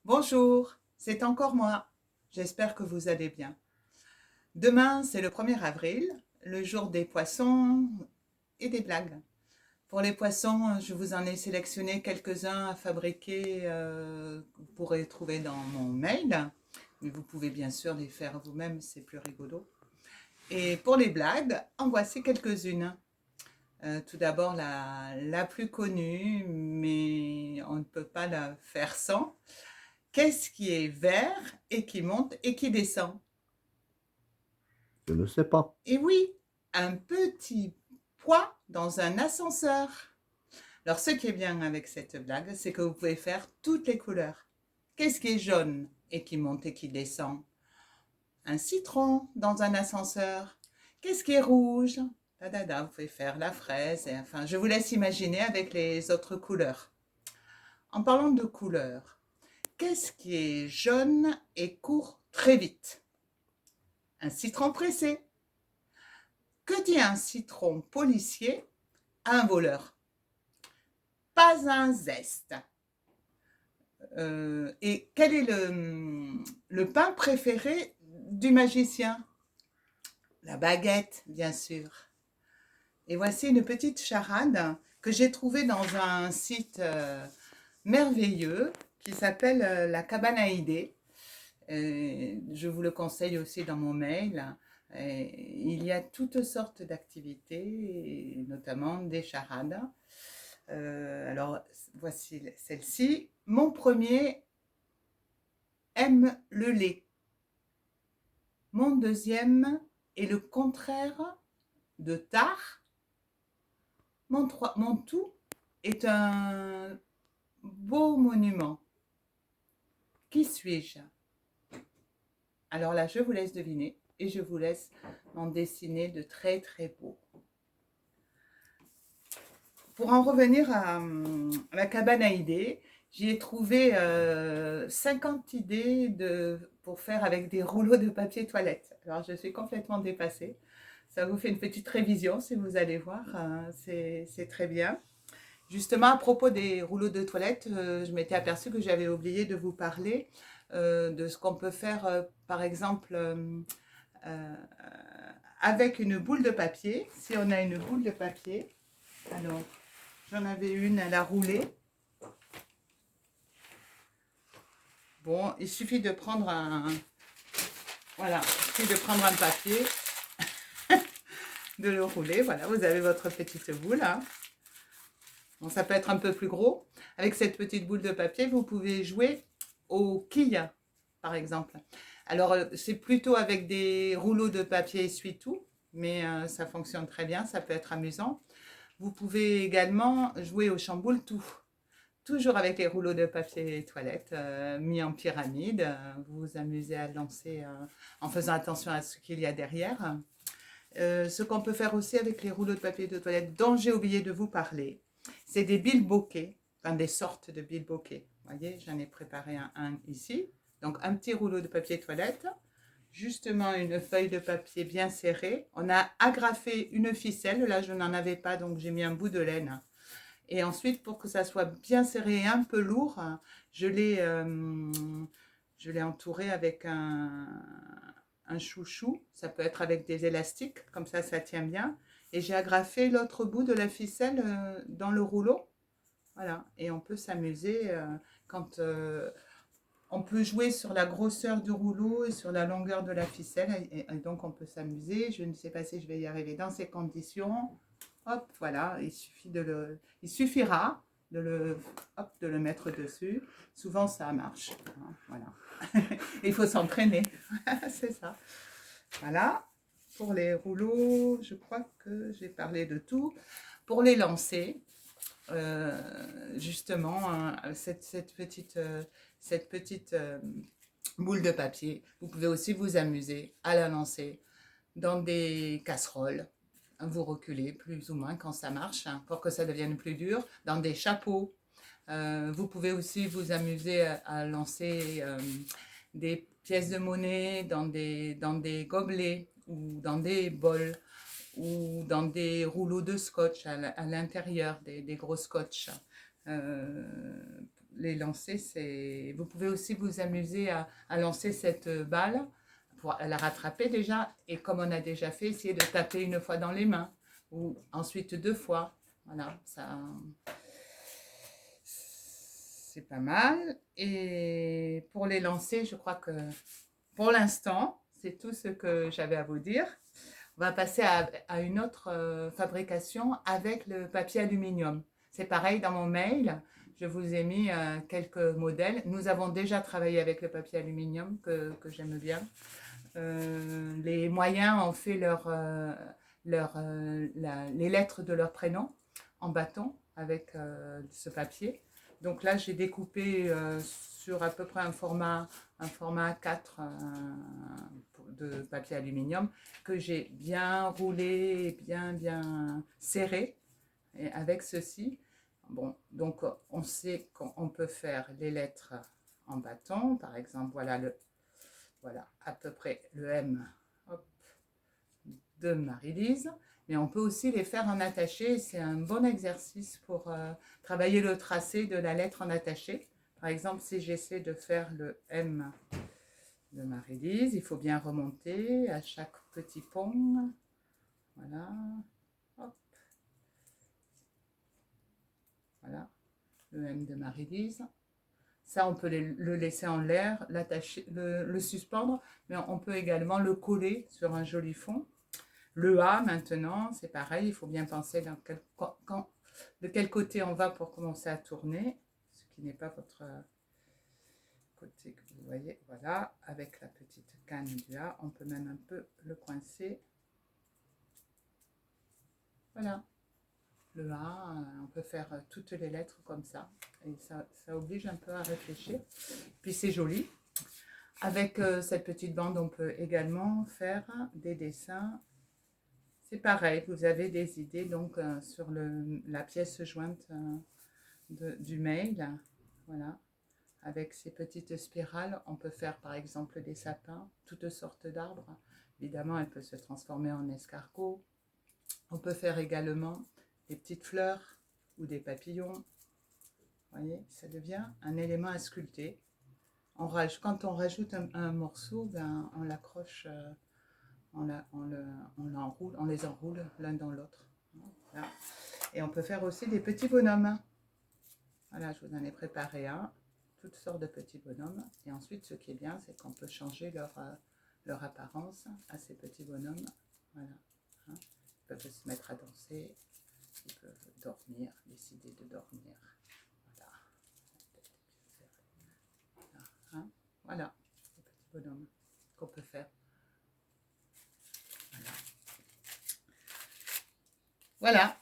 Bonjour, c'est encore moi. J'espère que vous allez bien. Demain, c'est le 1er avril, le jour des poissons et des blagues. Pour les poissons, je vous en ai sélectionné quelques-uns à fabriquer que vous pourrez trouver dans mon mail. Mais vous pouvez bien sûr les faire vous-même, c'est plus rigolo. Et pour les blagues, en voici quelques-unes. Tout d'abord, la plus connue, mais on ne peut pas la faire sans. Qu'est-ce qui est vert et qui monte et qui descend? Je ne sais pas. Et oui, un petit poids dans un ascenseur. Alors, ce qui est bien avec cette blague, c'est que vous pouvez faire toutes les couleurs. Qu'est-ce qui est jaune et qui monte et qui descend? Un citron dans un ascenseur. Qu'est-ce qui est rouge? Vous pouvez faire la fraise. Et enfin, je vous laisse imaginer avec les autres couleurs. En parlant de couleurs, qu'est-ce qui est jaune et court très vite? Un citron pressé. Que dit un citron policier à un voleur? Pas un zeste. Et quel est le pain préféré du magicien? La baguette, bien sûr. Et voici une petite charade que j'ai trouvée dans un site merveilleux qui s'appelle La Cabane à idées. Je vous le conseille aussi dans mon mail. Il y a toutes sortes d'activités, notamment des charades. Alors, voici celle-ci. Mon premier aime le lait. Mon deuxième est le contraire de tard. Mon tout est un beau monument. Qui suis-je? Alors là, je vous laisse deviner et je vous laisse m'en dessiner de très très beaux. Pour en revenir à la cabane à idées, j'y ai trouvé 50 idées pour faire avec des rouleaux de papier toilette. Alors je suis complètement dépassée. Ça vous fait une petite révision si vous allez voir, c'est très bien. Justement, à propos des rouleaux de toilette, je m'étais aperçue que j'avais oublié de vous parler de ce qu'on peut faire, par exemple, euh, avec une boule de papier. Si on a une boule de papier, alors j'en avais une, elle a roulé. Bon, il suffit de prendre voilà, il suffit de prendre un papier, de le rouler. Voilà, vous avez votre petite boule, hein. Bon, ça peut être un peu plus gros. Avec cette petite boule de papier, vous pouvez jouer aux quilles, par exemple. Alors, c'est plutôt avec des rouleaux de papier essuie-tout, mais ça fonctionne très bien, ça peut être amusant. Vous pouvez également jouer au chamboule tout. Toujours avec les rouleaux de papier toilette mis en pyramide. Vous vous amusez à lancer en faisant attention à ce qu'il y a derrière. Ce qu'on peut faire aussi avec les rouleaux de papier de toilette dont j'ai oublié de vous parler, c'est des bilboquets, enfin des sortes de bilboquets. Vous voyez, j'en ai préparé un ici. Donc un petit rouleau de papier toilette, justement une feuille de papier bien serrée. On a agrafé une ficelle, là je n'en avais pas donc j'ai mis un bout de laine. Et ensuite, pour que ça soit bien serré et un peu lourd, je l'ai entouré avec un chouchou. Ça peut être avec des élastiques, comme ça tient bien. Et j'ai agrafé l'autre bout de la ficelle dans le rouleau. Voilà. Et on peut s'amuser quand on peut jouer sur la grosseur du rouleau et sur la longueur de la ficelle. Et donc, on peut s'amuser. Je ne sais pas si je vais y arriver dans ces conditions. Hop, voilà, il suffira de le mettre dessus. Souvent, ça marche, hein, voilà. Il faut s'entraîner, c'est ça. Voilà, pour les rouleaux, je crois que j'ai parlé de tout. Pour les lancer, justement, cette petite boule de papier, vous pouvez aussi vous amuser à la lancer dans des casseroles. Vous reculez plus ou moins quand ça marche, hein, pour que ça devienne plus dur, dans des chapeaux. Vous pouvez aussi vous amuser à lancer des pièces de monnaie dans des gobelets ou dans des bols ou dans des rouleaux de scotch à l'intérieur, des gros scotch. Euh, les lancer, vous pouvez aussi vous amuser à lancer cette balle pour la rattraper déjà, et comme on a déjà fait, essayer de taper une fois dans les mains, ou ensuite 2 fois. Voilà, ça c'est pas mal. Et pour les lancer, je crois que pour l'instant, c'est tout ce que j'avais à vous dire. On va passer à une autre fabrication avec le papier aluminium. C'est pareil, dans mon mail, je vous ai mis quelques modèles. Nous avons déjà travaillé avec le papier aluminium que j'aime bien. Les moyens ont fait les lettres de leur prénom en bâton avec ce papier. Donc là, j'ai découpé sur à peu près un format A4 de papier aluminium que j'ai bien roulé, bien serré, et avec ceci. Bon, donc on sait qu'on peut faire les lettres en bâton. Par exemple, voilà à peu près le M, hop, de Marie-Lise. Mais on peut aussi les faire en attaché. C'est un bon exercice pour travailler le tracé de la lettre en attaché. Par exemple, si j'essaie de faire le M de Marie-Lise, il faut bien remonter à chaque petit pont. Voilà. Hop. Voilà. Le M de Marie-Lise. Ça, on peut le laisser en l'air, l'attacher, le suspendre, mais on peut également le coller sur un joli fond. Le A, maintenant, c'est pareil, il faut bien penser de quel côté on va pour commencer à tourner, ce qui n'est pas votre côté que vous voyez. Voilà, avec la petite canne du A, on peut même un peu le coincer. Voilà, le A, on peut faire toutes les lettres comme ça, et ça oblige un peu à réfléchir. Puis c'est joli. Avec cette petite bande, on peut également faire des dessins. C'est pareil, vous avez des idées donc sur la pièce jointe du mail. Voilà. Avec ces petites spirales, on peut faire par exemple des sapins, toutes sortes d'arbres. Évidemment, elle peut se transformer en escargot. On peut faire également des petites fleurs ou des papillons. Vous voyez, ça devient un élément à sculpter. Quand on rajoute un morceau, ben, on l'accroche, on les enroule l'un dans l'autre. Voilà. Et on peut faire aussi des petits bonhommes. Voilà, je vous en ai préparé un. Toutes sortes de petits bonhommes. Et ensuite, ce qui est bien, c'est qu'on peut changer leur apparence à ces petits bonhommes. Voilà. Hein. Ils peuvent se mettre à danser. Ils peuvent dormir, décider de dormir. Voilà. Hein. Voilà, les petits bonhommes qu'on peut faire. Voilà.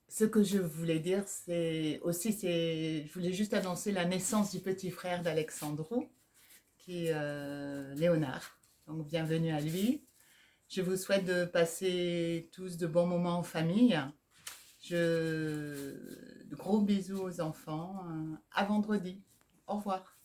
Ce que je voulais dire, je voulais juste annoncer la naissance du petit frère d'Alexandrou, qui est Léonard. Donc, bienvenue à lui. Je vous souhaite de passer tous de bons moments en famille. De gros bisous aux enfants. À vendredi. Au revoir.